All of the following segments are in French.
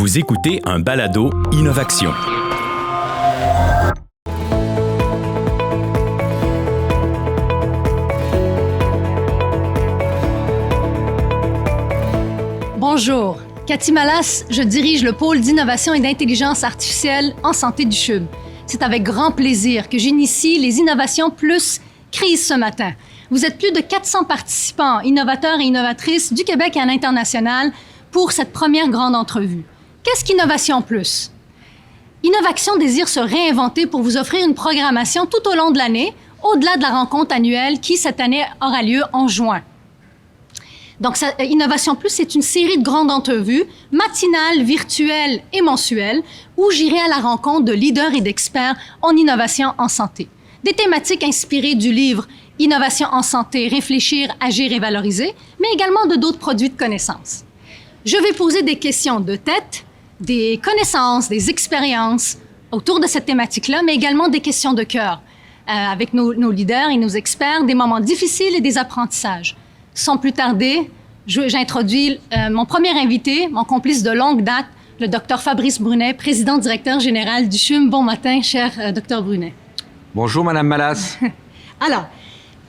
Vous écoutez un balado Innovaction. Bonjour, Cathy Malas, je dirige le pôle d'innovation et d'intelligence artificielle en santé du CHUM. C'est avec grand plaisir que j'initie les Innovations Plus Crise ce matin. Vous êtes plus de 400 participants, innovateurs et innovatrices du Québec et à l'international pour cette première grande entrevue. Qu'est-ce qu'Innovation Plus? Innovation désire se réinventer pour vous offrir une programmation tout au long de l'année, au-delà de la rencontre annuelle qui, cette année, aura lieu en juin. Donc, Innovation Plus, c'est une série de grandes entrevues, matinales, virtuelles et mensuelles, où j'irai à la rencontre de leaders et d'experts en innovation en santé. Des thématiques inspirées du livre Innovation en santé, réfléchir, agir et valoriser, mais également de d'autres produits de connaissances. Je vais poser des questions de tête, des connaissances, des expériences autour de cette thématique-là, mais également des questions de cœur, avec nos leaders et nos experts, des moments difficiles et des apprentissages. Sans plus tarder, j'introduis mon premier invité, mon complice de longue date, le Dr Fabrice Brunet, président-directeur général du CHUM. Bon matin, cher Dr Brunet. Bonjour, Madame Malas. Alors,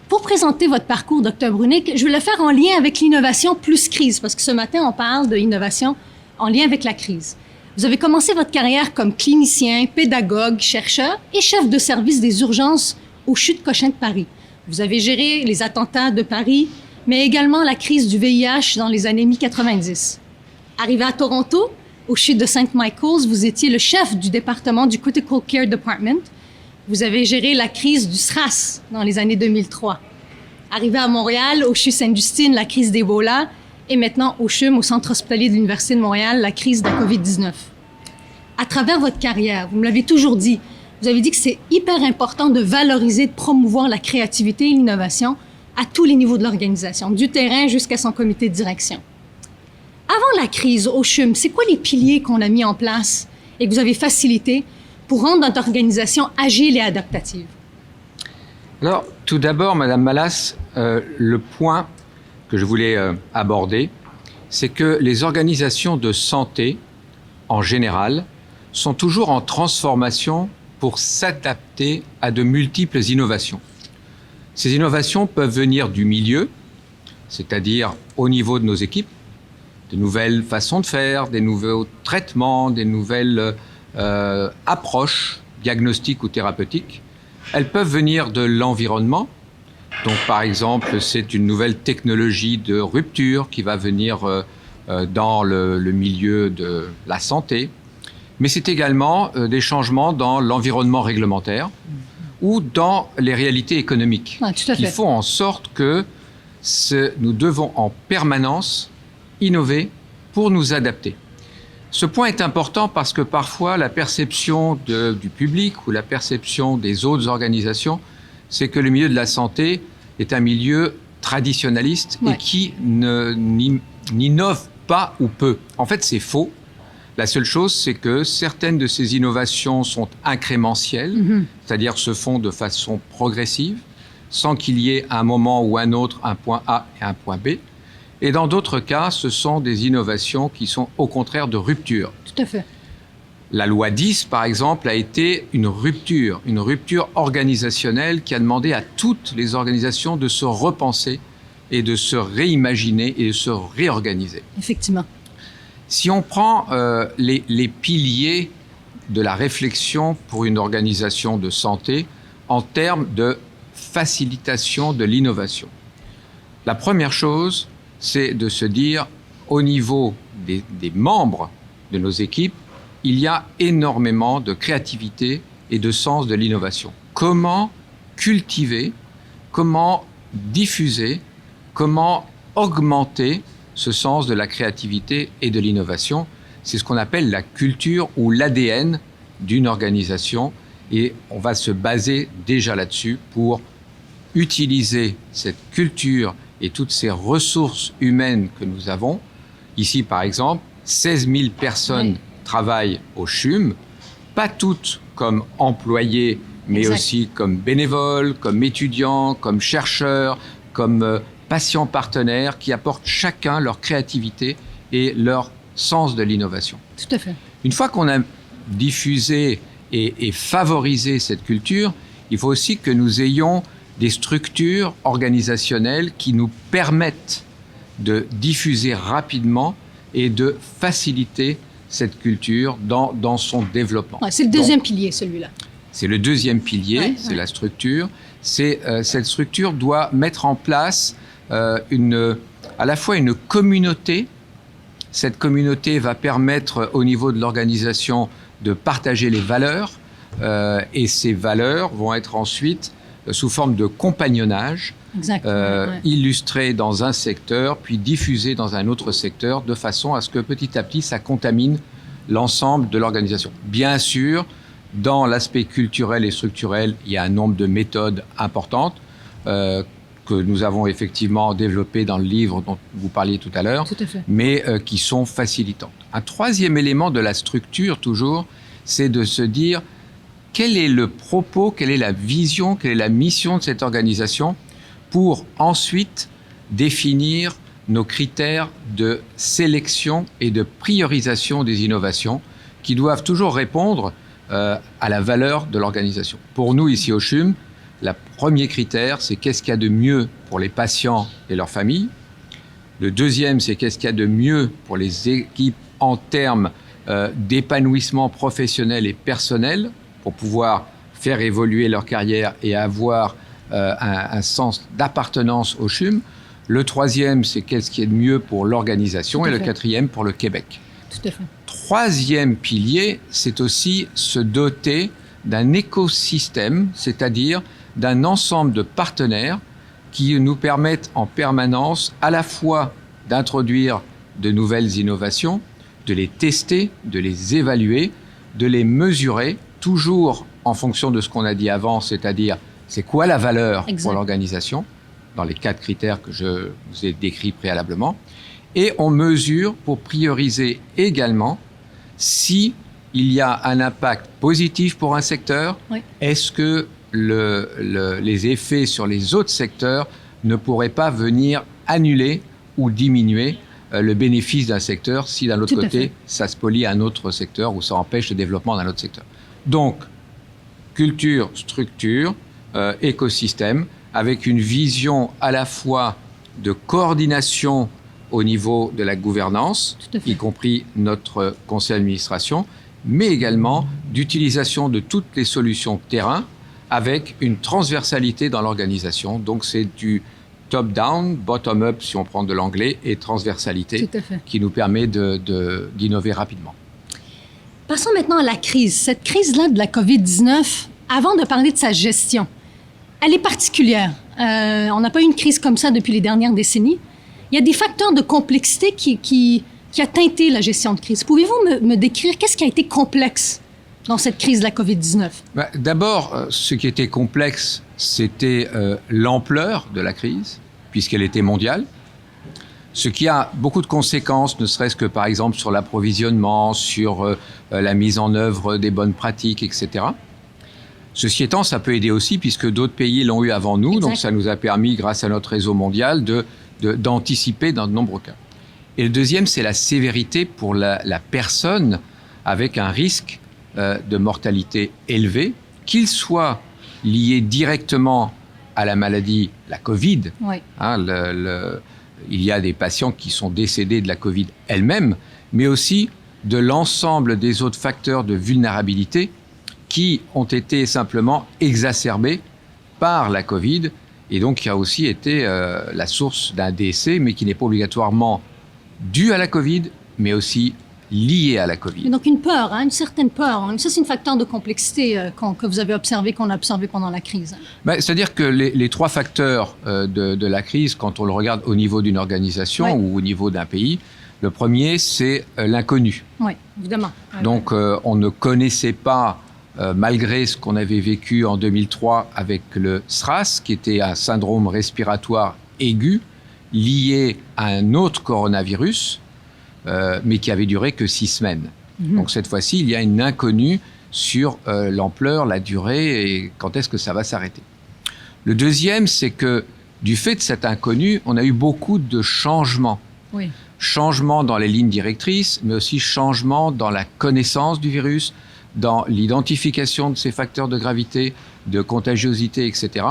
pour présenter votre parcours, Dr Brunet, je vais le faire en lien avec l'innovation plus crise, parce que ce matin, on parle d'innovation en lien avec la crise. Vous avez commencé votre carrière comme clinicien, pédagogue, chercheur et chef de service des urgences au CHU de Cochin de Paris. Vous avez géré les attentats de Paris, mais également la crise du VIH dans les années mi-90. Arrivé à Toronto, au CHU de St. Michael's, vous étiez le chef du département du Critical Care Department. Vous avez géré la crise du SRAS dans les années 2003. Arrivé à Montréal, au CHU Sainte-Justine, la crise d'Ebola, et maintenant au CHUM, au Centre hospitalier de l'Université de Montréal, la crise de la COVID-19. À travers votre carrière, vous me l'avez toujours dit, vous avez dit que c'est hyper important de valoriser, de promouvoir la créativité et l'innovation à tous les niveaux de l'organisation, du terrain jusqu'à son comité de direction. Avant la crise au CHUM, c'est quoi les piliers qu'on a mis en place et que vous avez facilités pour rendre notre organisation agile et adaptative? Alors, tout d'abord, Madame Malas, le point que je voulais aborder, c'est que les organisations de santé, en général, sont toujours en transformation pour s'adapter à de multiples innovations. Ces innovations peuvent venir du milieu, c'est-à-dire au niveau de nos équipes, de nouvelles façons de faire, des nouveaux traitements, des nouvelles approches diagnostiques ou thérapeutiques. Elles peuvent venir de l'environnement. Donc, par exemple, c'est une nouvelle technologie de rupture qui va venir dans le milieu de la santé. Mais c'est également des changements dans l'environnement réglementaire ou dans les réalités économiques. Ah, tout à fait. Il faut en sorte que nous devons en permanence innover pour nous adapter. Ce point est important parce que parfois la perception du public ou la perception des autres organisations, c'est que le milieu de la santé est un milieu traditionnaliste et qui n'innove pas ou peu. En fait, c'est faux. La seule chose, c'est que certaines de ces innovations sont incrémentielles, c'est-à-dire se font de façon progressive, sans qu'il y ait à un moment ou un autre un point A et un point B. Et dans d'autres cas, ce sont des innovations qui sont au contraire de rupture. Tout à fait. La loi 10, par exemple, a été une rupture organisationnelle qui a demandé à toutes les organisations de se repenser et de se réimaginer et de se réorganiser. Effectivement. Si on prend les piliers de la réflexion pour une organisation de santé en termes de facilitation de l'innovation, la première chose, c'est de se dire, au niveau des membres de nos équipes, il y a énormément de créativité et de sens de l'innovation. Comment cultiver, comment diffuser, comment augmenter ce sens de la créativité et de l'innovation? C'est ce qu'on appelle la culture ou l'ADN d'une organisation et on va se baser déjà là-dessus pour utiliser cette culture et toutes ces ressources humaines que nous avons. Ici, par exemple, 16 000 personnes travaillent au CHUM, pas toutes comme employés, mais aussi comme bénévoles, comme étudiants, comme chercheurs, comme patients partenaires qui apportent chacun leur créativité et leur sens de l'innovation. Tout à fait. Une fois qu'on a diffusé et favorisé cette culture, il faut aussi que nous ayons des structures organisationnelles qui nous permettent de diffuser rapidement et de faciliter cette culture dans son développement. Ouais, c'est le deuxième pilier, celui-là. C'est le deuxième pilier, c'est la structure. Cette structure doit mettre en place à la fois une communauté. Cette communauté va permettre au niveau de l'organisation de partager les valeurs et ces valeurs vont être ensuite sous forme de compagnonnage, illustrées dans un secteur, puis diffusées dans un autre secteur, de façon à ce que petit à petit, ça contamine l'ensemble de l'organisation. Bien sûr, dans l'aspect culturel et structurel, il y a un nombre de méthodes importantes que nous avons effectivement développées dans le livre dont vous parliez tout à l'heure, mais qui sont facilitantes. Un troisième élément de la structure, toujours, c'est de se dire quel est le propos, quelle est la vision, quelle est la mission de cette organisation pour ensuite définir nos critères de sélection et de priorisation des innovations qui doivent toujours répondre à la valeur de l'organisation. Pour nous, ici au CHUM, le premier critère, c'est qu'est-ce qu'il y a de mieux pour les patients et leurs familles. Le deuxième, c'est qu'est-ce qu'il y a de mieux pour les équipes en termes d'épanouissement professionnel et personnel pour pouvoir faire évoluer leur carrière et avoir un sens d'appartenance au CHUM. Le troisième, c'est qu'est-ce qui est de mieux pour l'organisation. Et le quatrième, pour le Québec. Tout à fait. Troisième pilier, c'est aussi se doter d'un écosystème, c'est-à-dire d'un ensemble de partenaires qui nous permettent en permanence à la fois d'introduire de nouvelles innovations, de les tester, de les évaluer, de les mesurer, toujours en fonction de ce qu'on a dit avant, c'est-à-dire c'est quoi la valeur pour l'organisation, dans les 4 critères que je vous ai décrits préalablement, et on mesure pour prioriser également si il y a un impact positif pour un secteur, est-ce que les effets sur les autres secteurs ne pourraient pas venir annuler ou diminuer le bénéfice d'un secteur si d'un autre côté ça spolie un autre secteur ou ça empêche le développement d'un autre secteur. Donc, culture, structure, écosystème, avec une vision à la fois de coordination au niveau de la gouvernance, y compris notre conseil d'administration, mais également d'utilisation de toutes les solutions terrain avec une transversalité dans l'organisation. Donc c'est du top-down, bottom-up si on prend de l'anglais, et transversalité qui nous permet d'innover rapidement. Passons maintenant à la crise. Cette crise-là de la COVID-19, avant de parler de sa gestion, elle est particulière. On n'a pas eu une crise comme ça depuis les dernières décennies. Il y a des facteurs de complexité qui a teinté la gestion de crise. Pouvez-vous me décrire qu'est-ce qui a été complexe dans cette crise de la COVID-19? D'abord, ce qui était complexe, c'était l'ampleur de la crise, puisqu'elle était mondiale. Ce qui a beaucoup de conséquences, ne serait-ce que par exemple sur l'approvisionnement, sur la mise en œuvre des bonnes pratiques, etc. Ceci étant, ça peut aider aussi, puisque d'autres pays l'ont eu avant nous, donc ça nous a permis, grâce à notre réseau mondial, d'anticiper dans de nombreux cas. Et le deuxième, c'est la sévérité pour la personne avec un risque de mortalité élevé, qu'il soit lié directement à la maladie, la Covid. Il y a des patients qui sont décédés de la Covid elle-même, mais aussi de l'ensemble des autres facteurs de vulnérabilité qui ont été simplement exacerbés par la Covid et donc qui a aussi été la source d'un décès, mais qui n'est pas obligatoirement dû à la Covid, mais aussi lié à la Covid. Donc une peur, une certaine peur. Ça, c'est un facteur de complexité que vous avez observé, qu'on a observé pendant la crise. C'est-à-dire que les 3 facteurs de la crise, quand on le regarde au niveau d'une organisation ou au niveau d'un pays, le premier, c'est l'inconnu. Oui, évidemment. Donc on ne connaissait pas, malgré ce qu'on avait vécu en 2003 avec le SRAS, qui était un syndrome respiratoire aigu lié à un autre coronavirus, mais qui avait duré que 6 semaines. Donc cette fois-ci, il y a une inconnue sur l'ampleur, la durée et quand est-ce que ça va s'arrêter. Le deuxième, c'est que du fait de cet inconnu, on a eu beaucoup de changements. changement dans les lignes directrices, mais aussi changement dans la connaissance du virus, dans l'identification de ces facteurs de gravité, de contagiosité, etc.,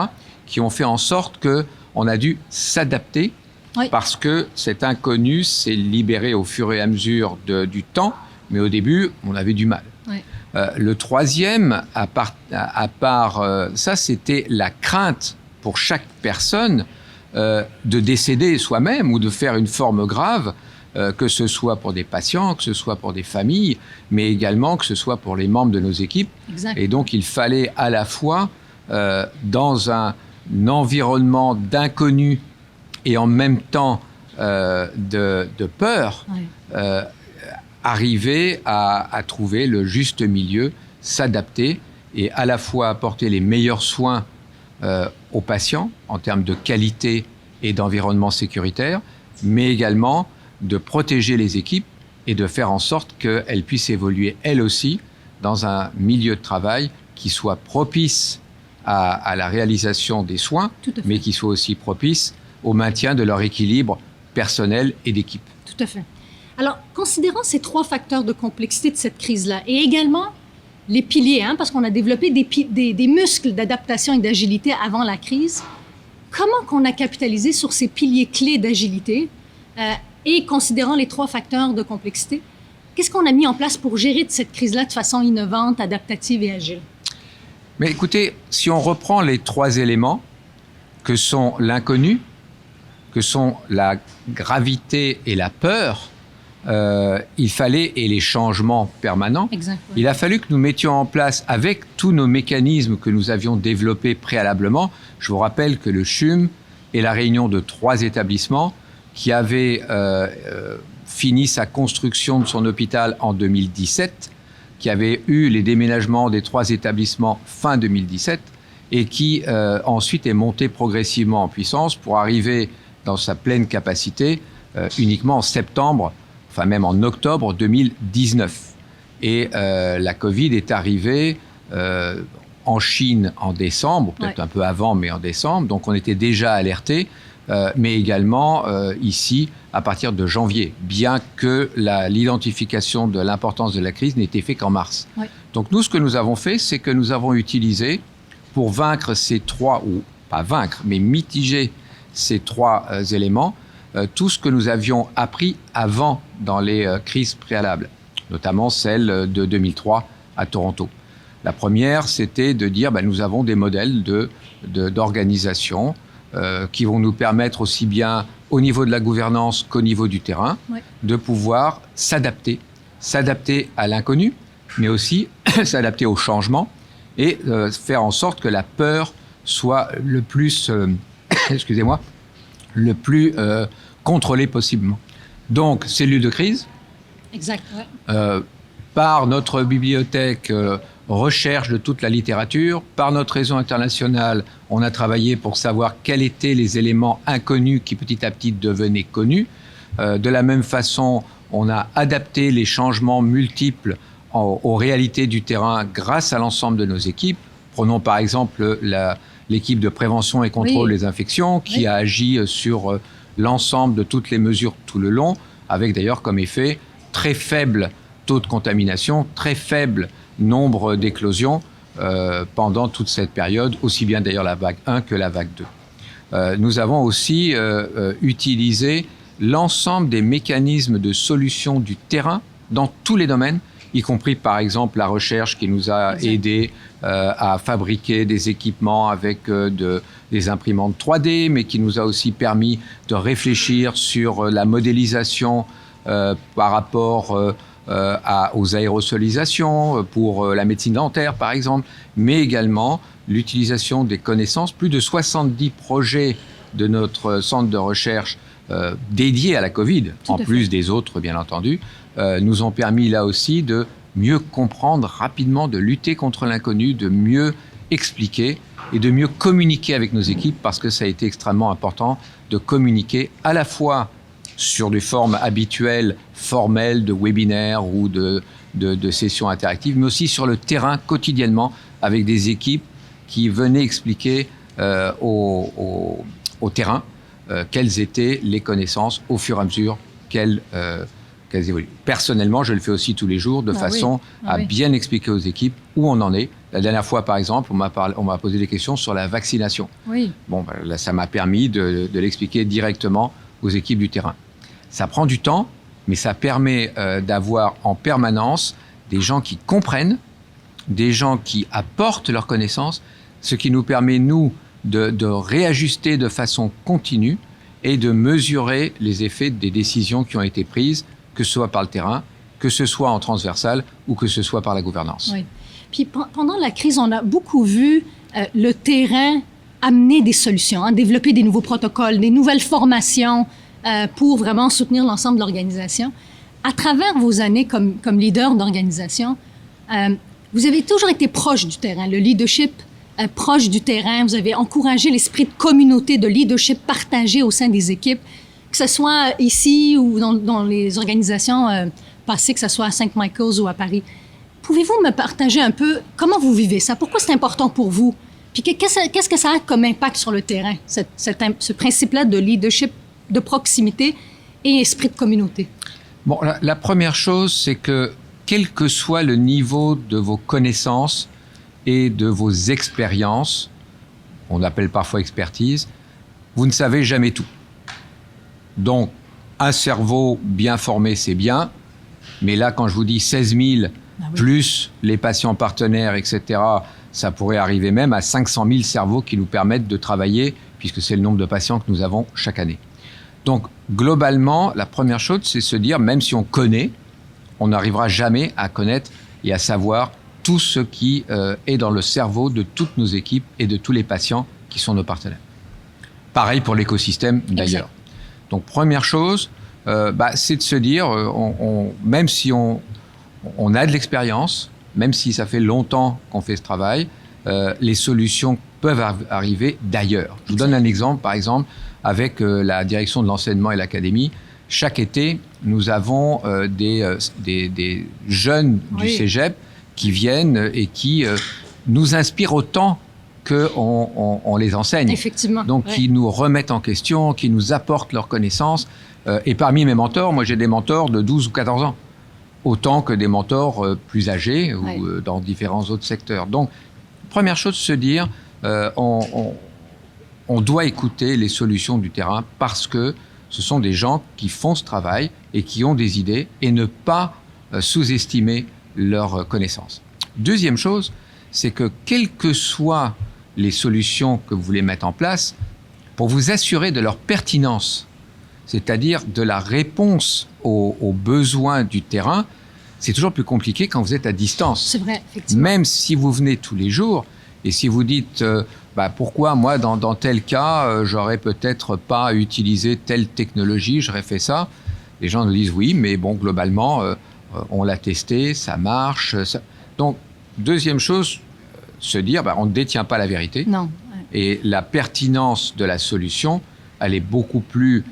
qui ont fait en sorte qu'on a dû s'adapter parce que cet inconnu s'est libéré au fur et à mesure du temps, mais au début, on avait du mal. Le troisième, à part ça, c'était la crainte pour chaque personne de décéder soi-même ou de faire une forme grave, que ce soit pour des patients, que ce soit pour des familles, mais également que ce soit pour les membres de nos équipes. Exact. Et donc, il fallait à la fois, dans un environnement d'inconnu et en même temps de peur, arriver à trouver le juste milieu, s'adapter et à la fois apporter les meilleurs soins aux patients en termes de qualité et d'environnement sécuritaire, mais également de protéger les équipes et de faire en sorte qu'elles puissent évoluer elles aussi dans un milieu de travail qui soit propice à la réalisation des soins, mais qui soit aussi propice au maintien de leur équilibre personnel et d'équipe. Tout à fait. Alors, considérant ces 3 facteurs de complexité de cette crise-là, et également les piliers, parce qu'on a développé des muscles d'adaptation et d'agilité avant la crise, comment qu'on a capitalisé sur ces piliers clés d'agilité et considérant les 3 facteurs de complexité, qu'est-ce qu'on a mis en place pour gérer cette crise-là de façon innovante, adaptative et agile? Mais écoutez, si on reprend les 3 éléments, que sont l'inconnu, que sont la gravité et la peur, il fallait, et les changements permanents, il a fallu que nous mettions en place, avec tous nos mécanismes que nous avions développés préalablement, je vous rappelle que le CHUM est la réunion de 3 établissements qui avaient fini sa construction de son hôpital en 2017, qui avait eu les déménagements des 3 établissements fin 2017 et qui ensuite est monté progressivement en puissance pour arriver dans sa pleine capacité uniquement en septembre, enfin même en octobre 2019. Et la Covid est arrivée en Chine en décembre, peut-être un peu avant, mais en décembre. Donc on était déjà alertés, mais également ici à partir de janvier, bien que l'identification de l'importance de la crise n'était faite qu'en mars. Donc nous, ce que nous avons fait, c'est que nous avons utilisé, pour vaincre ces 3, ou pas vaincre, mais mitiger ces 3 éléments, tout ce que nous avions appris avant dans les crises préalables, notamment celle de 2003 à Toronto. La première, c'était de dire nous avons des modèles d'organisation qui vont nous permettre aussi bien au niveau de la gouvernance qu'au niveau du terrain, de pouvoir s'adapter à l'inconnu, mais aussi s'adapter au changement et faire en sorte que la peur soit le plus, le plus contrôlée possiblement. Donc, cellule de crise. Exact. Par notre bibliothèque recherche de toute la littérature, par notre réseau international, on a travaillé pour savoir quels étaient les éléments inconnus qui petit à petit devenaient connus. De la même façon, on a adapté les changements multiples aux réalités du terrain grâce à l'ensemble de nos équipes. Prenons par exemple l'équipe de prévention et contrôle des infections qui a agi sur l'ensemble de toutes les mesures tout le long, avec d'ailleurs comme effet très faible taux de contamination, très faible nombre d'éclosions pendant toute cette période, aussi bien d'ailleurs la vague 1 que la vague 2. Nous avons aussi utilisé l'ensemble des mécanismes de solution du terrain dans tous les domaines, y compris par exemple la recherche qui nous a aidé à fabriquer des équipements avec des imprimantes 3D, mais qui nous a aussi permis de réfléchir sur la modélisation par rapport aux aérosolisations, pour la médecine dentaire par exemple, mais également l'utilisation des connaissances. Plus de 70 projets de notre centre de recherche dédiés à la Covid, en plus des autres bien entendu, nous ont permis là aussi de mieux comprendre rapidement, de lutter contre l'inconnu, de mieux expliquer et de mieux communiquer avec nos équipes, parce que ça a été extrêmement important de communiquer à la fois sur des formes habituelles, formelles, de webinaires ou de sessions interactives, mais aussi sur le terrain quotidiennement avec des équipes qui venaient expliquer au terrain quelles étaient les connaissances au fur et à mesure qu'elles évoluent. Personnellement, je le fais aussi tous les jours de façon à bien expliquer aux équipes où on en est. La dernière fois, par exemple, on m'a posé des questions sur la vaccination. Oui. Bon, ben, là, ça m'a permis de l'expliquer directement aux équipes du terrain. Ça prend du temps, mais ça permet d'avoir en permanence des gens qui comprennent, des gens qui apportent leurs connaissances, ce qui nous permet, nous, de réajuster de façon continue et de mesurer les effets des décisions qui ont été prises, que ce soit par le terrain, que ce soit en transversal ou que ce soit par la gouvernance. Oui. Puis pendant la crise, on a beaucoup vu le terrain amener des solutions, développer des nouveaux protocoles, des nouvelles formations pour vraiment soutenir l'ensemble de l'organisation. À travers vos années comme leader d'organisation, vous avez toujours été proche du terrain, le leadership proche du terrain. Vous avez encouragé l'esprit de communauté, de leadership partagé au sein des équipes, que ce soit ici ou dans les organisations passées, que ce soit à St. Michael's ou à Paris. Pouvez-vous me partager un peu comment vous vivez ça? Pourquoi c'est important pour vous? Puis qu'est-ce que ça a comme impact sur le terrain, ce principe-là de leadership, de proximité et esprit de communauté? Bon, la première chose, c'est que quel que soit le niveau de vos connaissances et de vos expériences, on appelle parfois expertise, vous ne savez jamais tout. Donc, un cerveau bien formé, c'est bien, mais là, quand je vous dis 16 000, plus les patients partenaires, etc., ça pourrait arriver même à 500 000 cerveaux qui nous permettent de travailler, puisque c'est le nombre de patients que nous avons chaque année. Donc, globalement, la première chose, c'est se dire, même si on connaît, on n'arrivera jamais à connaître et à savoir tout ce qui est dans le cerveau de toutes nos équipes et de tous les patients qui sont nos partenaires. Pareil pour l'écosystème, d'ailleurs. Exact. Donc, première chose, c'est de se dire, même si on a de l'expérience, même si ça fait longtemps qu'on fait ce travail, les solutions peuvent arriver d'ailleurs. Je vous donne un exemple, par exemple, avec la direction de l'enseignement et l'académie. Chaque été, nous avons des jeunes du cégep qui viennent et qui nous inspirent autant qu'on les enseigne. Effectivement. Donc, qui nous remettent en question, qui nous apportent leurs connaissances. Et parmi mes mentors, moi j'ai des mentors de 12 ou 14 ans, autant que des mentors plus âgés ou dans différents autres secteurs. Donc, première chose, se dire, on doit écouter les solutions du terrain parce que ce sont des gens qui font ce travail et qui ont des idées et ne pas sous-estimer leurs connaissances. Deuxième chose, c'est que quelles que soient les solutions que vous voulez mettre en place, pour vous assurer de leur pertinence, c'est-à-dire de la réponse aux besoins du terrain, c'est toujours plus compliqué quand vous êtes à distance. C'est vrai, effectivement. Même si vous venez tous les jours, et si vous dites pourquoi moi, dans tel cas, j'aurais peut-être pas utilisé telle technologie, j'aurais fait ça, les gens nous disent oui, mais bon, globalement, on l'a testé, ça marche. Donc, deuxième chose, se dire, on ne détient pas la vérité. Non. Et la pertinence de la solution, elle est beaucoup plus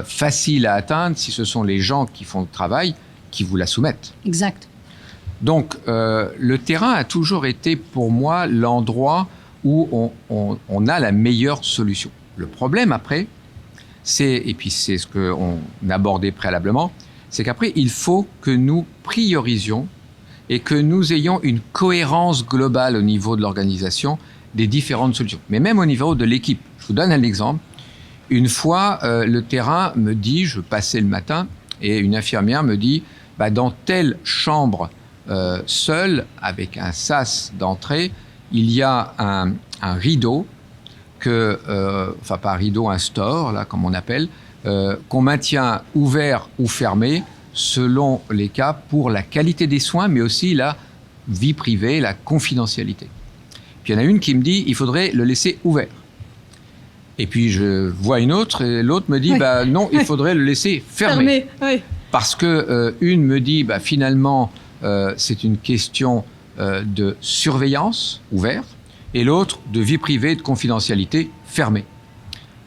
facile à atteindre si ce sont les gens qui font le travail qui vous la soumettent. Exact. Donc, le terrain a toujours été pour moi l'endroit où on a la meilleure solution. Le problème après, et puis c'est ce qu'on abordait préalablement, c'est qu'après, il faut que nous priorisions et que nous ayons une cohérence globale au niveau de l'organisation des différentes solutions. Mais même au niveau de l'équipe. Je vous donne un exemple. Une fois, le terrain me dit, je passais le matin, et une infirmière me dit, dans telle chambre seule, avec un sas d'entrée, il y a un rideau, pas un rideau, un store, là, comme on appelle, qu'on maintient ouvert ou fermé selon les cas pour la qualité des soins, mais aussi la vie privée, la confidentialité. Puis il y en a une qui me dit, il faudrait le laisser ouvert. Et puis je vois une autre, et l'autre me dit, non, il faudrait le laisser fermé. Oui. Parce que une me dit, finalement, c'est une question de surveillance ouverte, et l'autre de vie privée et de confidentialité fermée.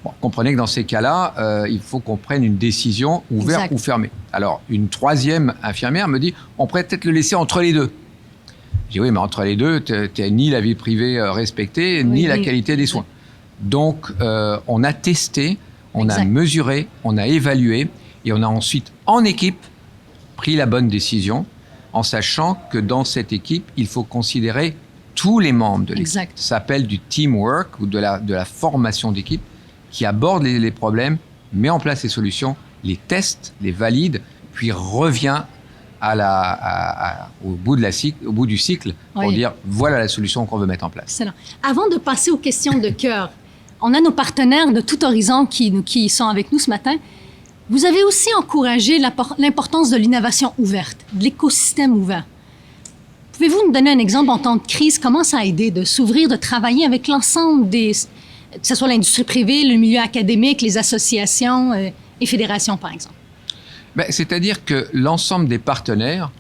Bon, comprenez que dans ces cas-là, il faut qu'on prenne une décision ouverte ou fermée. Alors, une troisième infirmière me dit, on pourrait peut-être le laisser entre les deux. Je dis, oui, mais entre les deux, t'as ni la vie privée respectée, ni la qualité des soins. Donc, on a testé, on a mesuré, on a évalué, Et on a ensuite, en équipe, pris la bonne décision, en sachant que dans cette équipe, il faut considérer tous les membres de l'équipe. Exact. Ça s'appelle du teamwork ou de la formation d'équipe qui aborde les problèmes, met en place les solutions, les teste, les valide, puis revient au bout du cycle pour dire voilà la solution qu'on veut mettre en place. Excellent. Avant de passer aux questions de cœur, on a nos partenaires de tout horizon qui sont avec nous ce matin. Vous avez aussi encouragé l'importance de l'innovation ouverte, de l'écosystème ouvert. Pouvez-vous nous donner un exemple en temps de crise? Comment ça a aidé de s'ouvrir, de travailler avec l'ensemble que ce soit l'industrie privée, le milieu académique, les associations et fédérations, par exemple? C'est-à-dire que l'ensemble des partenaires,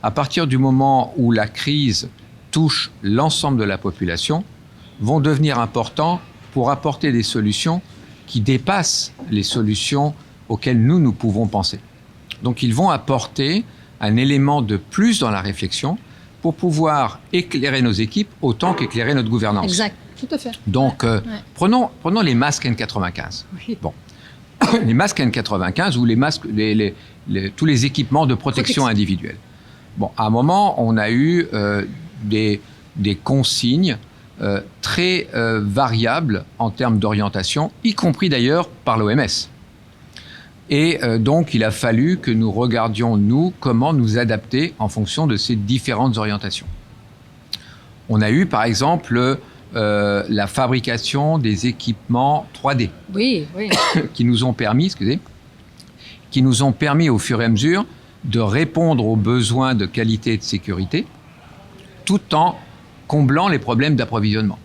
à partir du moment où la crise touche l'ensemble de la population, vont devenir importants pour apporter des solutions qui dépassent les solutions auxquelles nous pouvons penser. Donc ils vont apporter un élément de plus dans la réflexion pour pouvoir éclairer nos équipes autant qu'éclairer notre gouvernance. Exact, tout à fait. Donc prenons les masques N95. Oui. Bon. Les masques N95 ou les masques, tous les équipements de protection individuelle. Bon, à un moment, on a eu des consignes très variables en termes d'orientation, y compris d'ailleurs par l'OMS. Et donc, il a fallu que nous regardions, comment nous adapter en fonction de ces différentes orientations. On a eu, par exemple, la fabrication des équipements 3D. Oui. qui nous ont permis au fur et à mesure de répondre aux besoins de qualité et de sécurité tout en comblant les problèmes d'approvisionnement.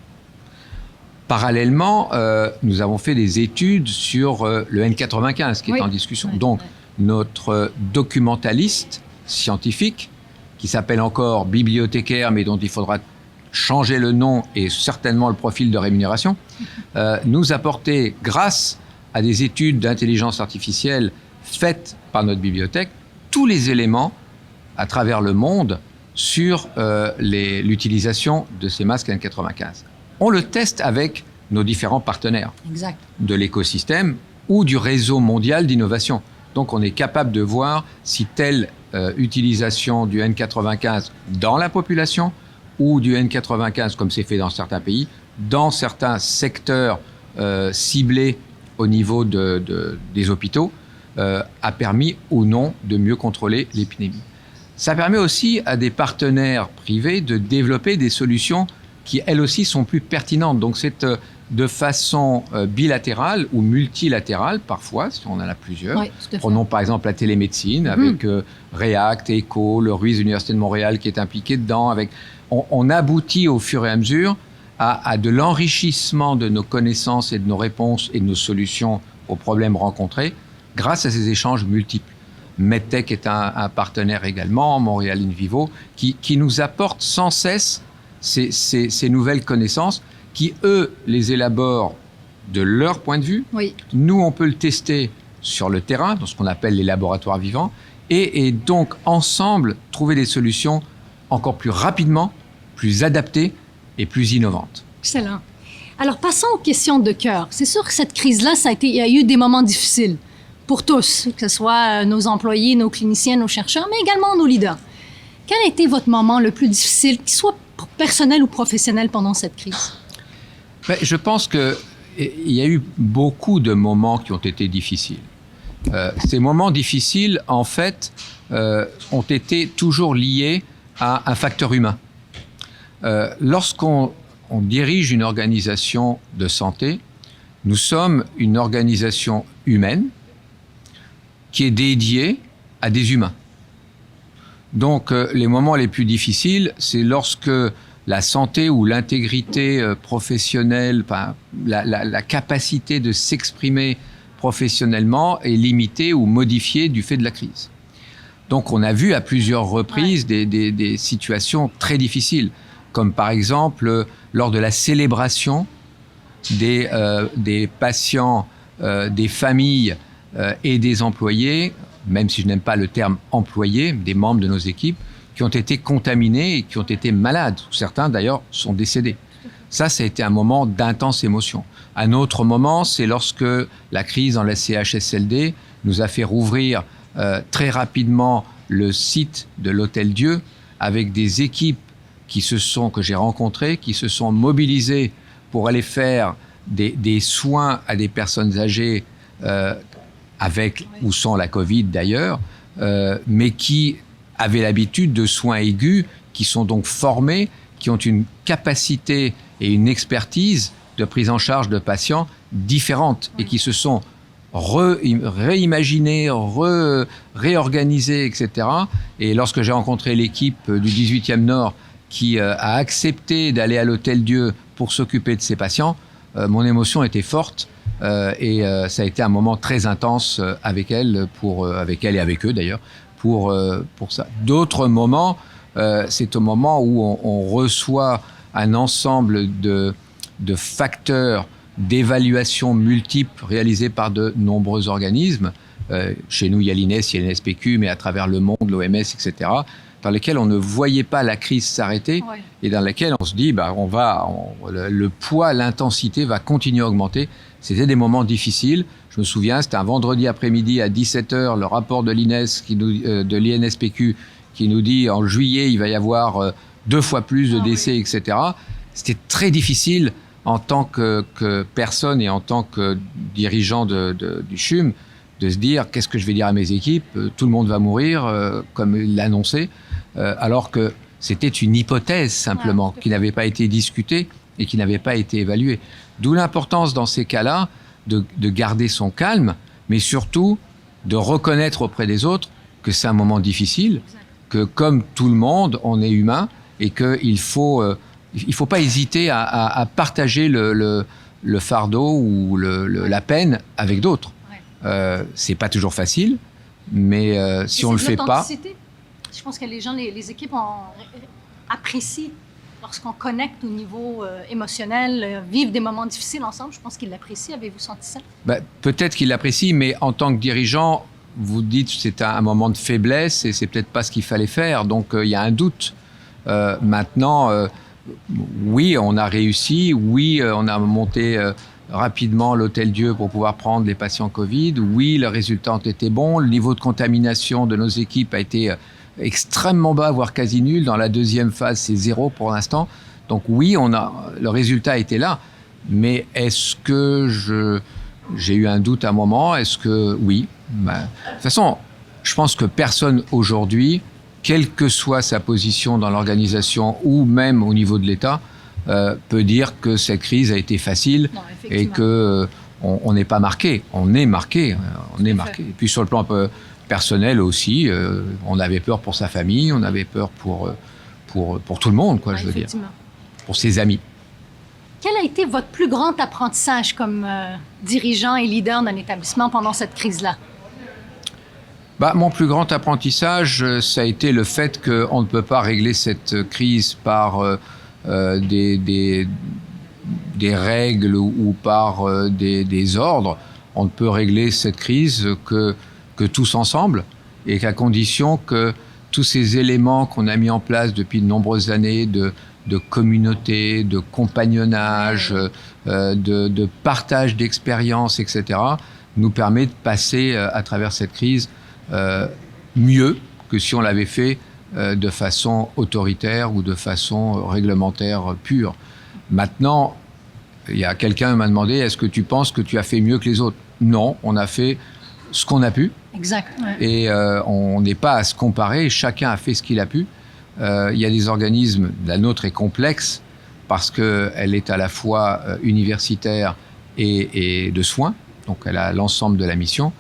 Parallèlement, nous avons fait des études sur le N95 qui est en discussion. Donc, notre documentaliste scientifique, qui s'appelle encore bibliothécaire, mais dont il faudra changer le nom et certainement le profil de rémunération, nous apportait, grâce à des études d'intelligence artificielle faites par notre bibliothèque, tous les éléments à travers le monde sur l'utilisation de ces masques N95. On le teste avec nos différents partenaires de l'écosystème ou du réseau mondial d'innovation. Donc on est capable de voir si telle utilisation du N95 dans la population ou du N95, comme c'est fait dans certains pays, dans certains secteurs ciblés au niveau des hôpitaux, a permis ou non de mieux contrôler l'épidémie. Ça permet aussi à des partenaires privés de développer des solutions qui, elles aussi, sont plus pertinentes. Donc, c'est de façon bilatérale ou multilatérale, parfois, si on en a plusieurs. Oui, tout à fait. Prenons par exemple la télémédecine, avec REACT, ECHO, le RUIS, l'Université de Montréal qui est impliqué dedans. On aboutit au fur et à mesure à de l'enrichissement de nos connaissances et de nos réponses et de nos solutions aux problèmes rencontrés grâce à ces échanges multiples. MedTech est un partenaire également, Montréal InVivo, qui nous apporte sans cesse ces nouvelles connaissances qui, eux, les élaborent de leur point de vue. Oui. Nous, on peut le tester sur le terrain, dans ce qu'on appelle les laboratoires vivants, et donc, ensemble, trouver des solutions encore plus rapidement, plus adaptées et plus innovantes. Excellent. Alors, passons aux questions de cœur. C'est sûr que cette crise-là, il y a eu des moments difficiles pour tous, que ce soit nos employés, nos cliniciens, nos chercheurs, mais également nos leaders. Quel a été votre moment le plus difficile, qu'il soit personnel ou professionnel, pendant cette crise? Je pense qu'il y a eu beaucoup de moments qui ont été difficiles. Ces moments difficiles, en fait, ont été toujours liés à un facteur humain. Lorsqu'on dirige une organisation de santé, nous sommes une organisation humaine qui est dédiée à des humains. Donc, les moments les plus difficiles, c'est lorsque la santé ou l'intégrité professionnelle, la capacité de s'exprimer professionnellement est limitée ou modifiée du fait de la crise. Donc, on a vu à plusieurs reprises des situations très difficiles, comme par exemple lors de la célébration des patients, des familles et des employés, même si je n'aime pas le terme employés, des membres de nos équipes, qui ont été contaminés et qui ont été malades. Certains, d'ailleurs, sont décédés. Ça a été un moment d'intense émotion. Un autre moment, c'est lorsque la crise dans la CHSLD nous a fait rouvrir très rapidement le site de l'Hôtel-Dieu avec des équipes que j'ai rencontrées, qui se sont mobilisées pour aller faire des soins à des personnes âgées avec ou sans la Covid d'ailleurs, mais qui avaient l'habitude de soins aigus, qui sont donc formés, qui ont une capacité et une expertise de prise en charge de patients différentes et qui se sont réimaginés, réorganisés, etc. Et lorsque j'ai rencontré l'équipe du 18e Nord qui a accepté d'aller à l'Hôtel-Dieu pour s'occuper de ces patients, mon émotion était forte et ça a été un moment très intense avec elle et avec eux d'ailleurs, pour ça. D'autres moments, c'est au moment où on reçoit un ensemble de facteurs d'évaluation multiples réalisés par de nombreux organismes. Chez nous, il y a l'INES, il y a l'INSPQ, mais à travers le monde, l'OMS, etc., dans lesquels on ne voyait pas la crise s'arrêter et dans lesquels on se dit le poids, l'intensité va continuer à augmenter. C'était des moments difficiles. Je me souviens, c'était un vendredi après-midi à 17h, le rapport de l'INES, de l'INSPQ, qui nous dit en juillet, il va y avoir 2 fois plus de décès, etc. C'était très difficile en tant que personne et en tant que dirigeant du CHUM de se dire qu'est-ce que je vais dire à mes équipes, tout le monde va mourir, comme il l'annonçait, alors que c'était une hypothèse simplement qui n'avait pas été discutée et qui n'avait pas été évaluée. D'où l'importance dans ces cas-là de garder son calme, mais surtout de reconnaître auprès des autres que c'est un moment difficile, que comme tout le monde, on est humain et qu'il faut pas hésiter à partager le fardeau ou la peine avec d'autres. C'est pas toujours facile, mais si on le fait pas... Je pense que les équipes apprécient lorsqu'on connecte au niveau émotionnel, vivent des moments difficiles ensemble. Je pense qu'ils l'apprécient. Avez-vous senti ça? Peut-être qu'ils l'apprécient, mais en tant que dirigeant, vous dites que c'est un moment de faiblesse et c'est peut-être pas ce qu'il fallait faire. Donc il y a un doute. Maintenant, oui, on a réussi. Oui, on a monté rapidement l'Hôtel-Dieu pour pouvoir prendre les patients Covid. Oui, les résultats ont été bons. Le niveau de contamination de nos équipes a été extrêmement bas, voire quasi nul. Dans la deuxième phase, c'est 0 pour l'instant. Donc oui, le résultat était là. Mais est-ce que j'ai eu un doute à un moment? Est-ce que oui? De toute façon, je pense que personne aujourd'hui, quelle que soit sa position dans l'organisation ou même au niveau de l'État, peut dire que cette crise a été facile et qu'on n'est pas marqué. On est marqué. Et puis sur le plan un peu personnel aussi, on avait peur pour sa famille, on avait peur pour tout le monde, je veux dire, pour ses amis. Quel a été votre plus grand apprentissage comme dirigeant et leader d'un établissement pendant cette crise-là? Mon plus grand apprentissage, ça a été le fait qu'on ne peut pas régler cette crise par des règles ou par des ordres. On ne peut régler cette crise que tous ensemble et qu'à condition que tous ces éléments qu'on a mis en place depuis de nombreuses années de communauté, de compagnonnage, de partage d'expériences, etc., nous permet de passer à travers cette crise mieux que si on l'avait fait de façon autoritaire ou de façon réglementaire pure. Maintenant, il y a quelqu'un qui m'a demandé, est-ce que tu penses que tu as fait mieux que les autres? Non, on a fait ce qu'on a pu. Exact. Ouais. Et on n'est pas à se comparer, chacun a fait ce qu'il a pu. Il y a des organismes, la nôtre est complexe parce qu'elle est à la fois universitaire et de soins, donc elle a l'ensemble de la mission.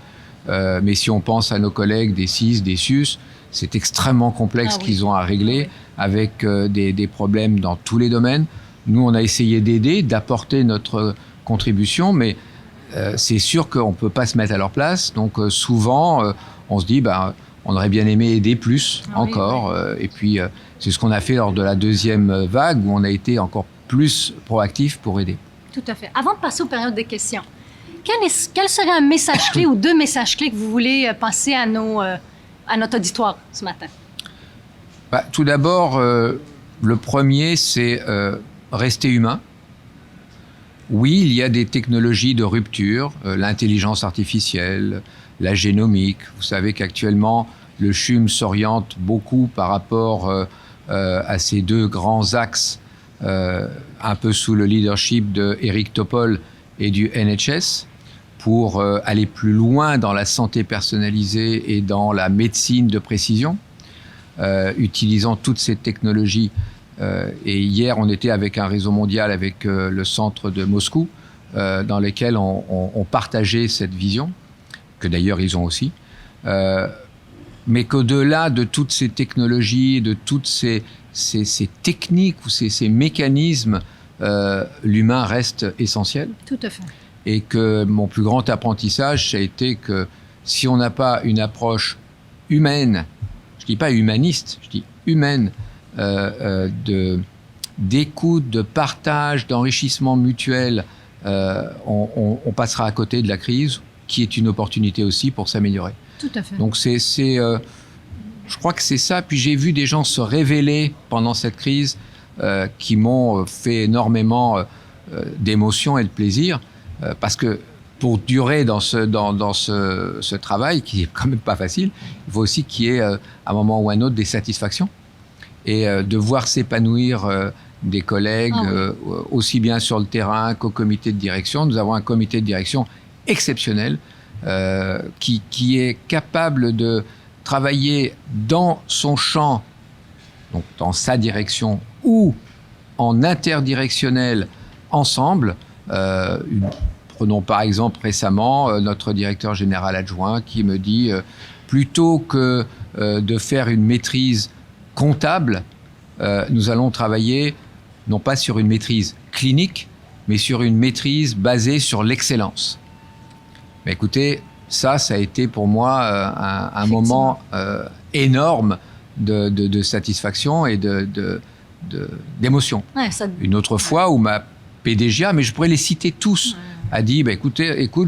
Mais si on pense à nos collègues des CIS, des SUS, c'est extrêmement complexe qu'ils ont à régler avec des problèmes dans tous les domaines. Nous, on a essayé d'aider, d'apporter notre contribution, mais c'est sûr qu'on ne peut pas se mettre à leur place. Donc souvent, on se dit, on aurait bien aimé aider plus encore. Et puis, c'est ce qu'on a fait lors de la deuxième vague, où on a été encore plus proactif pour aider. Tout à fait. Avant de passer aux périodes de questions, quel serait un message clé ou 2 messages clés que vous voulez passer à notre auditoire ce matin? Tout d'abord, le premier, c'est rester humain. Oui, il y a des technologies de rupture, l'intelligence artificielle, la génomique. Vous savez qu'actuellement, le CHUM s'oriente beaucoup par rapport à ces deux grands axes, un peu sous le leadership de Eric Topol et du NHS, pour aller plus loin dans la santé personnalisée et dans la médecine de précision, utilisant toutes ces technologies. Et hier, on était avec un réseau mondial, avec le centre de Moscou, dans lequel on partageait cette vision, que d'ailleurs ils ont aussi. Mais qu'au-delà de toutes ces technologies, de toutes ces techniques ou ces mécanismes, l'humain reste essentiel. Tout à fait. Et que mon plus grand apprentissage, ça a été que si on n'a pas une approche humaine, je ne dis pas humaniste, je dis humaine, d'écoute, de partage, d'enrichissement mutuel, on passera à côté de la crise, qui est une opportunité aussi pour s'améliorer. Tout à fait. Donc je crois que c'est ça. Puis j'ai vu des gens se révéler pendant cette crise qui m'ont fait énormément d'émotion et de plaisir, parce que pour durer dans ce travail, qui est quand même pas facile, il faut aussi qu'il y ait à un moment ou à un autre des satisfactions. Et de voir s'épanouir des collègues, aussi bien sur le terrain qu'au comité de direction. Nous avons un comité de direction exceptionnel qui est capable de travailler dans son champ, donc dans sa direction, ou en interdirectionnel ensemble. Prenons par exemple récemment notre directeur général adjoint qui me dit plutôt que de faire une maîtrise comptable, nous allons travailler non pas sur une maîtrise clinique, mais sur une maîtrise basée sur l'excellence. Mais écoutez, ça a été pour moi un moment énorme de satisfaction et d'émotion. Ouais, Une autre fois où ma PDGA, mais je pourrais les citer tous, a dit écoute,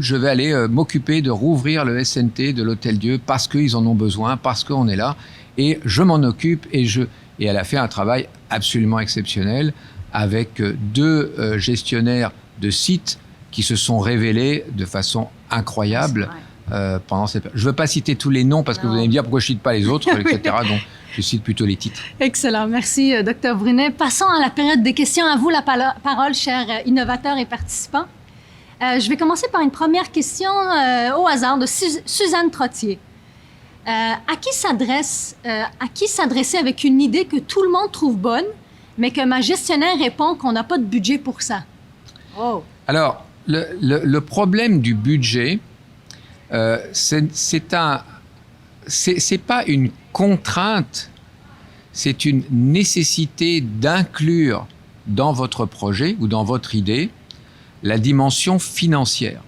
je vais aller m'occuper de rouvrir le SNT de l'Hôtel-Dieu parce qu'ils en ont besoin, parce qu'on est là. Et je m'en occupe et elle a fait un travail absolument exceptionnel avec deux gestionnaires de sites qui se sont révélés de façon incroyable pendant cette période. Je ne veux pas citer tous les noms parce que vous allez me dire pourquoi je ne cite pas les autres, etc. Donc je cite plutôt les titres. Excellent. Merci, Dr. Brunet. Passons à la période des questions. À vous la parole, chers innovateurs et participants. Je vais commencer par une première question au hasard de Suzanne Trottier. À qui s'adresser avec une idée que tout le monde trouve bonne, mais que ma gestionnaire répond qu'on n'a pas de budget pour ça? Oh. Alors, le problème du budget, c'est pas une contrainte, c'est une nécessité d'inclure dans votre projet ou dans votre idée la dimension financière.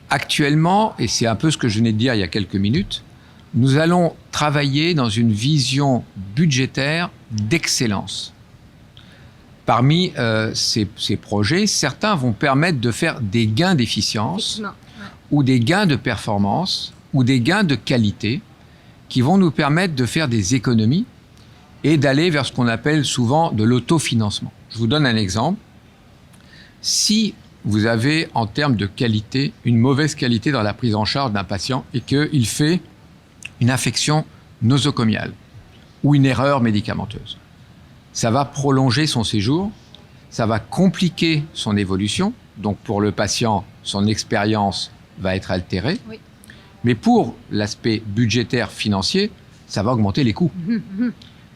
Actuellement, et c'est un peu ce que je venais de dire il y a quelques minutes, nous allons travailler dans une vision budgétaire d'excellence. Parmi ces projets, certains vont permettre de faire des gains d'efficience ou des gains de performance ou des gains de qualité qui vont nous permettre de faire des économies et d'aller vers ce qu'on appelle souvent de l'autofinancement. Je vous donne un exemple. Si vous avez, en termes de qualité, une mauvaise qualité dans la prise en charge d'un patient et qu'il fait une infection nosocomiale ou une erreur médicamenteuse, ça va prolonger son séjour, ça va compliquer son évolution. Donc pour le patient, son expérience va être altérée. Oui. Mais pour l'aspect budgétaire financier, ça va augmenter les coûts.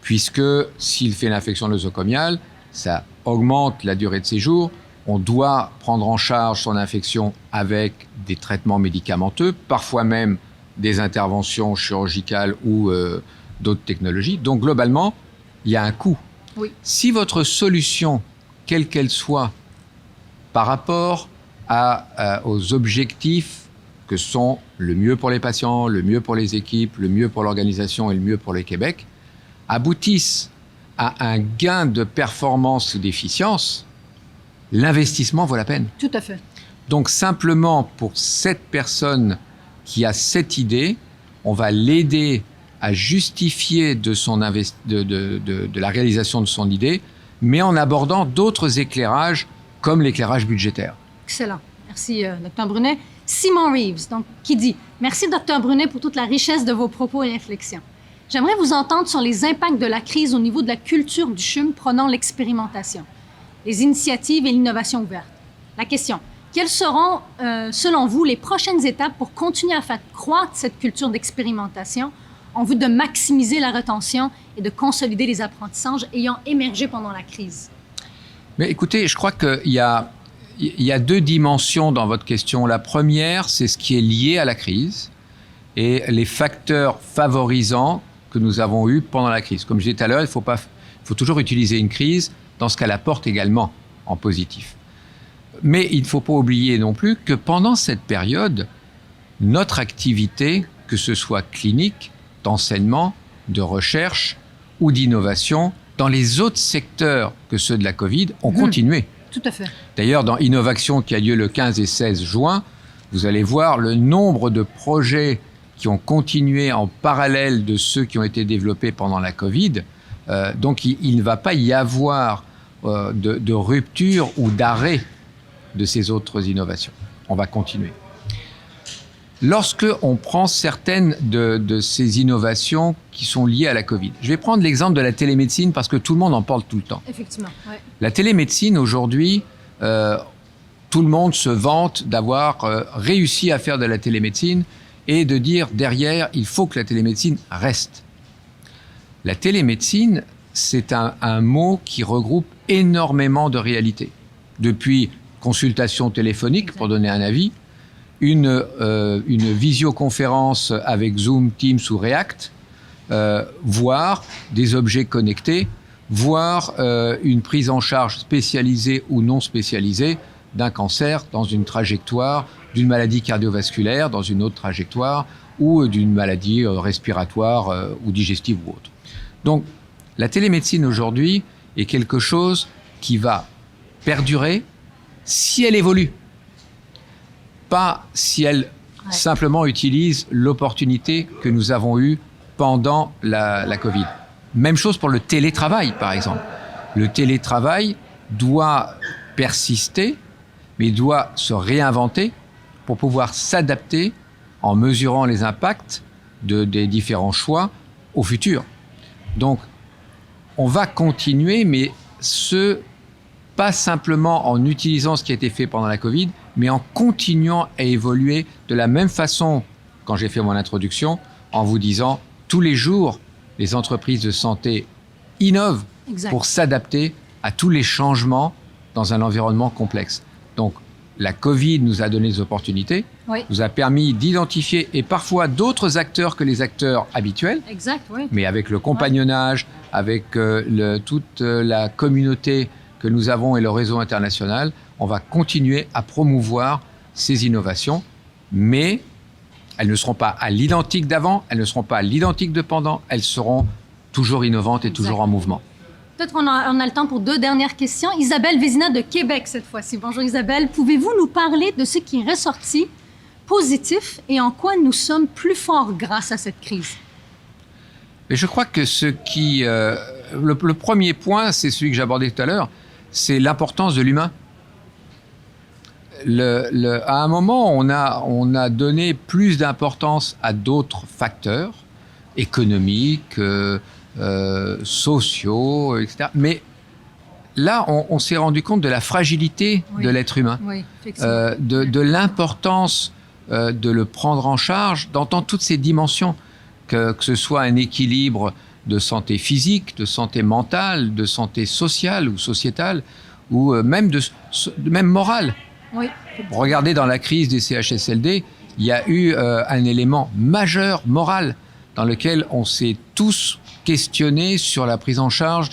Puisque s'il fait une infection nosocomiale, ça augmente la durée de séjour. On doit prendre en charge son infection avec des traitements médicamenteux, parfois même des interventions chirurgicales ou d'autres technologies. Donc globalement, il y a un coût. Oui. Si votre solution, quelle qu'elle soit, par rapport aux objectifs que sont le mieux pour les patients, le mieux pour les équipes, le mieux pour l'organisation et le mieux pour le Québec, aboutissent à un gain de performance ou d'efficience, l'investissement vaut la peine. Tout à fait. Donc simplement pour cette personne qui a cette idée, on va l'aider à justifier de la réalisation de son idée, mais en abordant d'autres éclairages comme l'éclairage budgétaire. Excellent. Merci, Dr. Brunet. Simon Reeves, donc, qui dit « Merci, Dr. Brunet, pour toute la richesse de vos propos et réflexions. J'aimerais vous entendre sur les impacts de la crise au niveau de la culture du CHUM prônant l'expérimentation, les initiatives et l'innovation ouverte. La question, quelles seront, selon vous, les prochaines étapes pour continuer à faire croître cette culture d'expérimentation en vue de maximiser la rétention et de consolider les apprentissages ayant émergé pendant la crise? » Mais écoutez, je crois qu'il y a deux dimensions dans votre question. La première, c'est ce qui est lié à la crise et les facteurs favorisants que nous avons eus pendant la crise. Comme je disais tout à l'heure, il faut toujours utiliser une crise dans ce qu'elle apporte également en positif. Mais il ne faut pas oublier non plus que pendant cette période, notre activité, que ce soit clinique, d'enseignement, de recherche ou d'innovation, dans les autres secteurs que ceux de la Covid, ont continué. Tout à fait. D'ailleurs, dans Innovation qui a lieu le 15 et 16 juin, vous allez voir le nombre de projets qui ont continué en parallèle de ceux qui ont été développés pendant la Covid. Donc, il ne va pas y avoir de rupture ou d'arrêt de ces autres innovations. On va continuer. Lorsque on prend certaines de ces innovations qui sont liées à la Covid, je vais prendre l'exemple de la télémédecine parce que tout le monde en parle tout le temps. Effectivement, oui. La télémédecine, aujourd'hui, tout le monde se vante d'avoir réussi à faire de la télémédecine et de dire derrière, il faut que la télémédecine reste. La télémédecine, c'est un mot qui regroupe énormément de réalités. Depuis consultation téléphonique pour donner un avis, une visioconférence avec Zoom, Teams ou React, voire des objets connectés, voire une prise en charge spécialisée ou non spécialisée d'un cancer dans une trajectoire, d'une maladie cardiovasculaire dans une autre trajectoire, ou d'une maladie respiratoire ou digestive ou autre. Donc, la télémédecine aujourd'hui est quelque chose qui va perdurer si elle évolue. Pas si elle simplement utilise l'opportunité que nous avons eue pendant la Covid. Même chose pour le télétravail, par exemple. Le télétravail doit persister, mais il doit se réinventer pour pouvoir s'adapter en mesurant les impacts des différents choix au futur. Donc, on va continuer, mais pas simplement en utilisant ce qui a été fait pendant la Covid, mais en continuant à évoluer de la même façon, quand j'ai fait mon introduction, en vous disant, tous les jours, les entreprises de santé innovent pour s'adapter à tous les changements dans un environnement complexe. Donc, la Covid nous a donné des opportunités, nous a permis d'identifier, et parfois d'autres acteurs que les acteurs habituels, mais avec le compagnonnage, avec toute la communauté que nous avons et le réseau international, on va continuer à promouvoir ces innovations, mais elles ne seront pas à l'identique d'avant, elles ne seront pas à l'identique de pendant, elles seront toujours innovantes et toujours en mouvement. Peut-être on a le temps pour deux dernières questions. Isabelle Vézina de Québec cette fois-ci. Bonjour Isabelle. Pouvez-vous nous parler de ce qui est ressorti positif et en quoi nous sommes plus forts grâce à cette crise? Mais je crois que le premier point, c'est celui que j'abordais tout à l'heure, c'est l'importance de l'humain. À un moment, on a donné plus d'importance à d'autres facteurs économiques, sociaux, etc. Mais là, on s'est rendu compte de la fragilité de l'être humain, de l'importance de le prendre en charge dans toutes ses dimensions, que ce soit un équilibre de santé physique, de santé mentale, de santé sociale ou sociétale, ou même morale. Regardez dans la crise des CHSLD, il y a eu un élément majeur moral dans lequel on s'est tous questionnés sur la prise en charge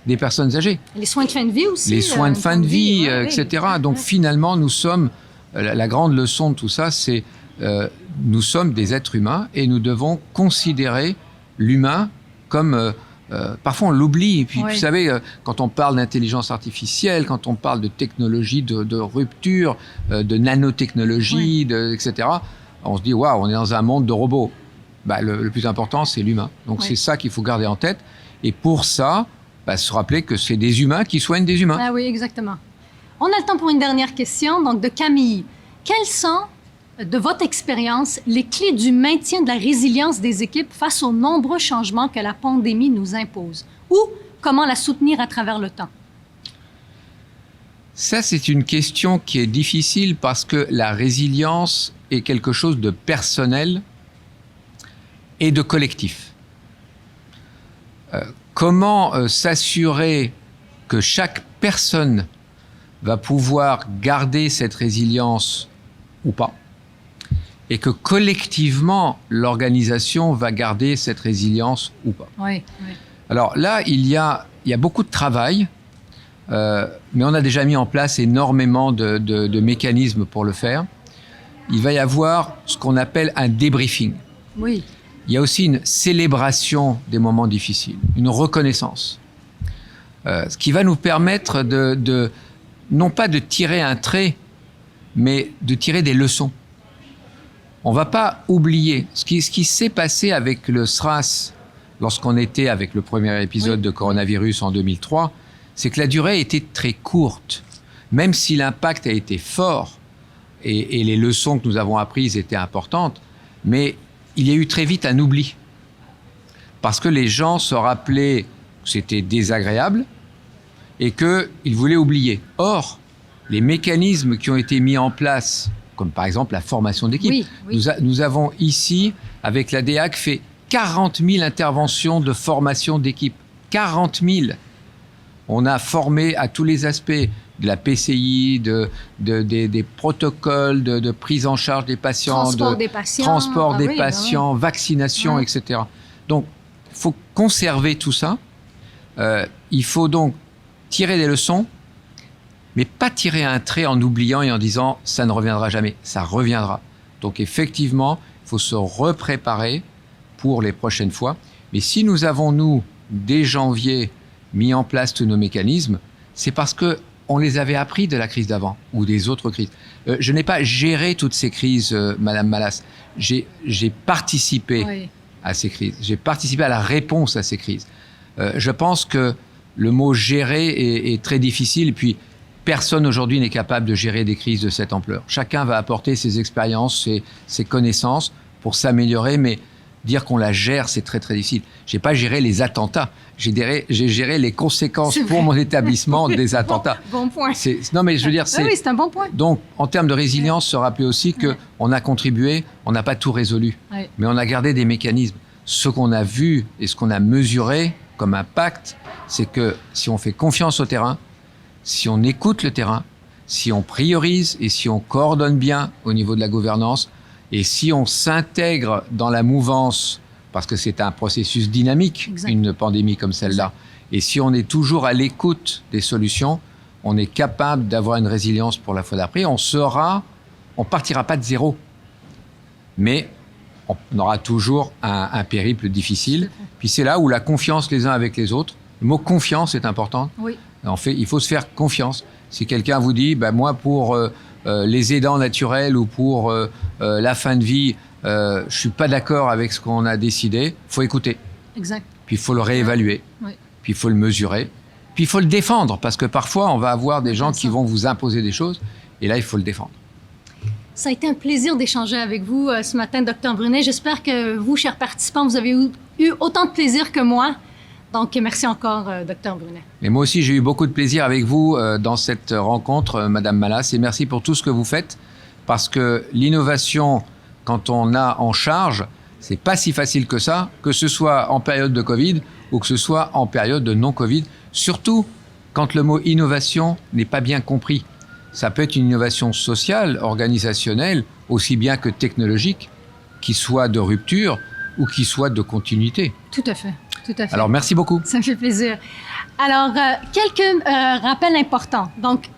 des personnes âgées. Les soins de fin de vie aussi. Les soins de fin de vie, etc. Donc finalement, nous sommes, la grande leçon de tout ça, c'est nous sommes des êtres humains et nous devons considérer l'humain comme... parfois, on l'oublie. Et puis, vous savez, quand on parle d'intelligence artificielle, quand on parle de technologie de rupture, de nanotechnologie, etc., on se dit, waouh, on est dans un monde de robots. Le plus important, c'est l'humain. Donc, c'est ça qu'il faut garder en tête. Et pour ça, se rappeler que c'est des humains qui soignent des humains. Ah oui, exactement. On a le temps pour une dernière question, donc de Camille. Quelles sont, de votre expérience, les clés du maintien de la résilience des équipes face aux nombreux changements que la pandémie nous impose? Ou comment la soutenir à travers le temps? Ça, c'est une question qui est difficile parce que la résilience est quelque chose de personnel et de collectif. Comment s'assurer que chaque personne va pouvoir garder cette résilience ou pas, et que collectivement, l'organisation va garder cette résilience ou pas. Oui. Alors là, il y a beaucoup de travail, mais on a déjà mis en place énormément de mécanismes pour le faire. Il va y avoir ce qu'on appelle un débriefing. Oui. Il y a aussi une célébration des moments difficiles, une reconnaissance. Ce qui va nous permettre non pas de tirer un trait, mais de tirer des leçons. On ne va pas oublier ce qui s'est passé avec le SRAS lorsqu'on était avec le premier épisode de coronavirus en 2003, c'est que la durée était très courte. Même si l'impact a été fort et les leçons que nous avons apprises étaient importantes, mais il y a eu très vite un oubli. Parce que les gens se rappelaient que c'était désagréable et qu'ils voulaient oublier. Or, les mécanismes qui ont été mis en place, comme par exemple la formation d'équipe, nous avons ici, avec la DEAC, fait 40 000 interventions de formation d'équipe. 40 000. On a formé à tous les aspects de la PCI, des protocoles de prise en charge des patients, transport des patients, vaccination, etc. Donc, il faut conserver tout ça. Il faut donc tirer des leçons, mais pas tirer un trait en oubliant et en disant « ça ne reviendra jamais ». Ça reviendra. Donc, effectivement, il faut se repréparer pour les prochaines fois. Mais si nous avons, nous, dès janvier, mis en place tous nos mécanismes, c'est parce qu'on les avait appris de la crise d'avant ou des autres crises. Je n'ai pas géré toutes ces crises, Madame Malas. J'ai participé à ces crises. J'ai participé à la réponse à ces crises. Je pense que le mot « gérer » est très difficile. Et puis, personne aujourd'hui n'est capable de gérer des crises de cette ampleur. Chacun va apporter ses expériences, ses connaissances pour s'améliorer, mais dire qu'on la gère, c'est très, très difficile. Je n'ai pas géré les attentats. J'ai géré les conséquences pour mon établissement des attentats. Bon point. Non, mais je veux dire, c'est un bon point. Donc, en termes de résilience, se rappeler aussi qu'on a contribué, on n'a pas tout résolu, mais on a gardé des mécanismes. Ce qu'on a vu et ce qu'on a mesuré comme impact, c'est que si on fait confiance au terrain, si on écoute le terrain, si on priorise et si on coordonne bien au niveau de la gouvernance, et si on s'intègre dans la mouvance, parce que c'est un processus dynamique, une pandémie comme celle-là, et si on est toujours à l'écoute des solutions, on est capable d'avoir une résilience pour la fois d'après. On partira pas de zéro, mais on aura toujours un périple difficile. Puis c'est là où la confiance les uns avec les autres, le mot confiance est important. Oui. En fait, il faut se faire confiance. Si quelqu'un vous dit, moi pour les aidants naturels ou pour la fin de vie, je suis pas d'accord avec ce qu'on a décidé, faut écouter. Exact. Puis il faut le réévaluer. Oui. Puis il faut le mesurer. Puis il faut le défendre, parce que parfois on va avoir des gens qui vont vous imposer des choses, et là il faut le défendre. Ça a été un plaisir d'échanger avec vous ce matin, Dr Brunet. J'espère que vous, chers participants, vous avez eu autant de plaisir que moi. Donc, merci encore, Dr Brunet. Et moi aussi, j'ai eu beaucoup de plaisir avec vous dans cette rencontre, Madame Malas, et merci pour tout ce que vous faites, parce que l'innovation, quand on a en charge, c'est pas si facile que ça, que ce soit en période de Covid ou que ce soit en période de non-Covid, surtout quand le mot innovation n'est pas bien compris. Ça peut être une innovation sociale, organisationnelle, aussi bien que technologique, qui soit de rupture ou qui soit de continuité. Tout à fait. Tout à fait. Alors, merci beaucoup. Ça me fait plaisir. Alors, quelques rappels importants. Donc,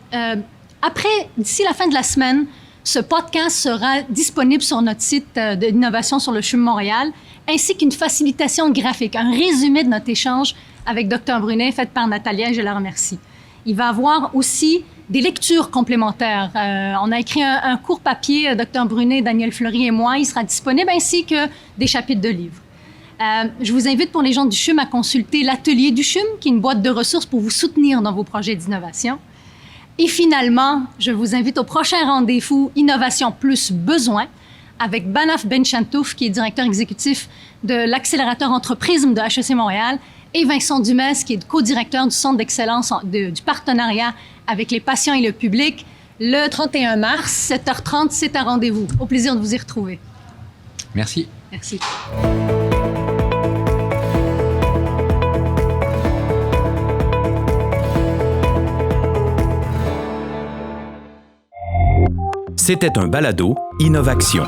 d'ici la fin de la semaine, ce podcast sera disponible sur notre site d'innovation sur le CHUM Montréal, ainsi qu'une facilitation graphique, un résumé de notre échange avec Dr Brunet, fait par Natalia, et je la remercie. Il va y avoir aussi des lectures complémentaires. On a écrit un court papier, Dr Brunet, Daniel Fleury et moi. Il sera disponible, ainsi que des chapitres de livres. Je vous invite pour les gens du CHUM à consulter l'atelier du CHUM, qui est une boîte de ressources pour vous soutenir dans vos projets d'innovation. Et finalement, je vous invite au prochain rendez-vous Innovation plus besoin avec Banaf Benchantouf, qui est directeur exécutif de l'accélérateur Entreprisme de HEC Montréal, et Vincent Dumès, qui est co-directeur du Centre d'excellence du partenariat avec les patients et le public. Le 31 mars, 7h30, c'est un rendez-vous. Au plaisir de vous y retrouver. Merci. Merci. C'était un balado Innovation.